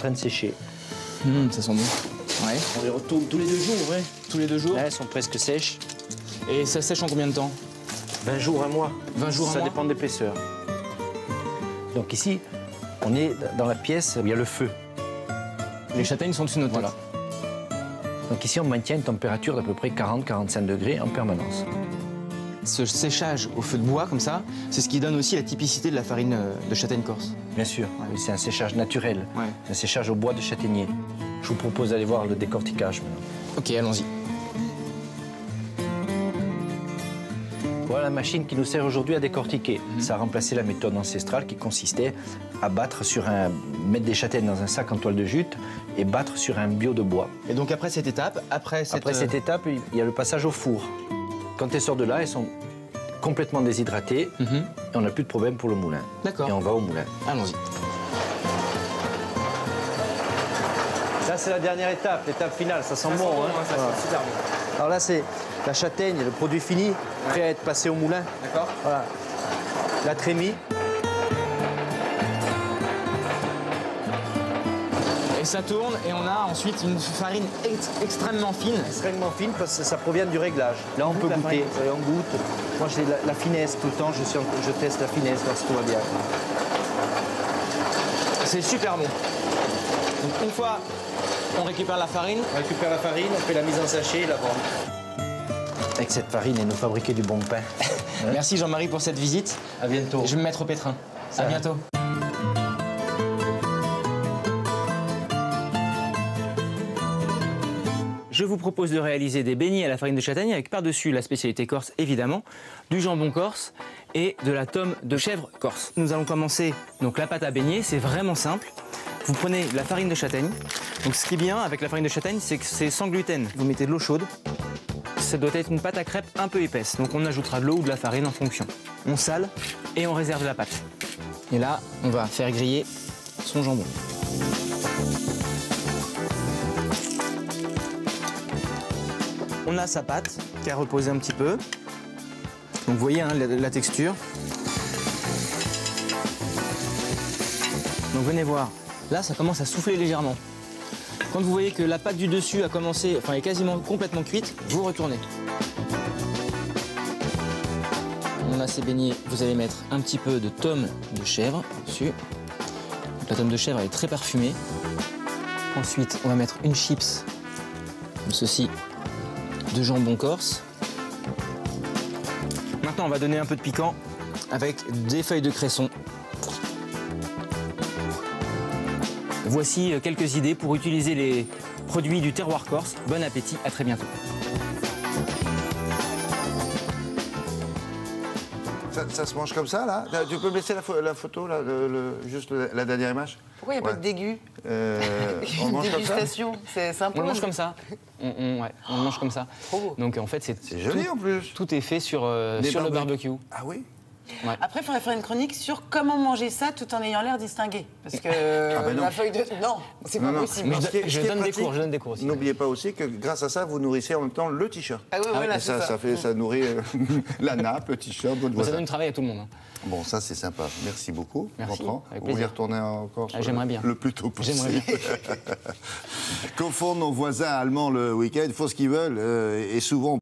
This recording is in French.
train de sécher. Ça sent bon. Ouais. On les retourne tous les 2 jours, ouais. Tous les 2 jours. Là, elles sont presque sèches. Et ça sèche en combien de temps? 20 jours, un mois. 20 jours, un mois. Ça dépend de l'épaisseur. Donc ici, on est dans la pièce où il y a le feu. Les châtaignes sont dessus de notre tête. Voilà. Donc ici, on maintient une température d'à peu près 40-45 degrés en permanence. Ce séchage au feu de bois, comme ça, c'est ce qui donne aussi la typicité de la farine de châtaigne corse. Bien sûr, Ouais. c'est un séchage naturel. Ouais. C'est un séchage au bois de châtaignier. Je vous propose d'aller voir le décortiquage maintenant. Ok, allons-y. Voilà la machine qui nous sert aujourd'hui à décortiquer. Ça a remplacé la méthode ancestrale qui consistait à mettre des châtaignes dans un sac en toile de jute et battre sur un bio de bois. Et donc après cette étape, après cette étape, il y a le passage au four. Quand elles sortent de là, elles sont complètement déshydratées et on n'a plus de problème pour le moulin. D'accord. Et on va au moulin. Allons-y. Ça, c'est la dernière étape, l'étape finale. Ça sent bon, hein. Ça sent super bon. Alors là, c'est la châtaigne, le produit fini, prêt à être passé au moulin. D'accord. Voilà. La trémie. Et ça tourne et on a ensuite une farine extrêmement fine. Extrêmement fine parce que ça provient du réglage. Là, on peut la goûter. farine. Vous voyez, on goûte. Moi, j'ai la finesse tout le temps. Je teste la finesse lorsque tout va bien. C'est super bon. Donc une fois on récupère la farine. On récupère la farine, on fait la mise en sachet et la vente. Avec cette farine, et nous fabriquer du bon pain. Merci Jean-Marie pour cette visite. À bientôt. Je vais me mettre au pétrin. À bientôt. Je vous propose de réaliser des beignets à la farine de châtaigne avec par-dessus la spécialité corse évidemment, du jambon corse et de la tome de chèvre corse. Nous allons commencer donc la pâte à beignets, c'est vraiment simple. Vous prenez la farine de châtaigne. Donc ce qui est bien avec la farine de châtaigne, c'est que c'est sans gluten. Vous mettez de l'eau chaude. Ça doit être une pâte à crêpes un peu épaisse. Donc on ajoutera de l'eau ou de la farine en fonction. On sale et on réserve la pâte. Et là, on va faire griller son jambon. On a sa pâte qui a reposé un petit peu. Donc vous voyez hein, la texture. Donc venez voir. Là, ça commence à souffler légèrement. Quand vous voyez que la pâte du dessus a commencé, enfin est quasiment complètement cuite, vous retournez. On a ces beignets, vous allez mettre un petit peu de tome de chèvre dessus. Donc, la tome de chèvre elle est très parfumée. Ensuite, on va mettre une chips, comme ceci, de jambon corse. Maintenant, on va donner un peu de piquant avec des feuilles de cresson. Voici quelques idées pour utiliser les produits du terroir corse. Bon appétit, à très bientôt. Ça se mange comme ça, là? Tu peux me laisser la photo, là, juste la dernière image? Pourquoi il n'y a pas de dégu? On mange comme ça? Dégustation, c'est sympa. On le mange comme ça. On le mange comme ça. Trop beau. Donc en fait, C'est joli, en plus. tout est fait sur le barbecue. Ah oui? Ouais. Après, il faudrait faire une chronique sur comment manger ça tout en ayant l'air distingué. Parce que ben non. la feuille de... Non, c'est pas possible. Mais Ce qui est je donne des pratique, cours, je donne des cours aussi. N'oubliez pas aussi que grâce à ça, vous nourrissez en même temps le t-shirt. Ah oui, voilà, Et c'est ça. ça nourrit la nappe, le t-shirt, votre Ça voisin. donne du travail à tout le monde. Hein. Bon, ça, c'est sympa. Merci beaucoup. Merci, Bertrand. avec Vous voulez plaisir. retourner encore J'aimerais bien. le plus tôt possible. J'aimerais bien. Qu'au fond, nos voisins allemands, le week-end, font ce qu'ils veulent et souvent...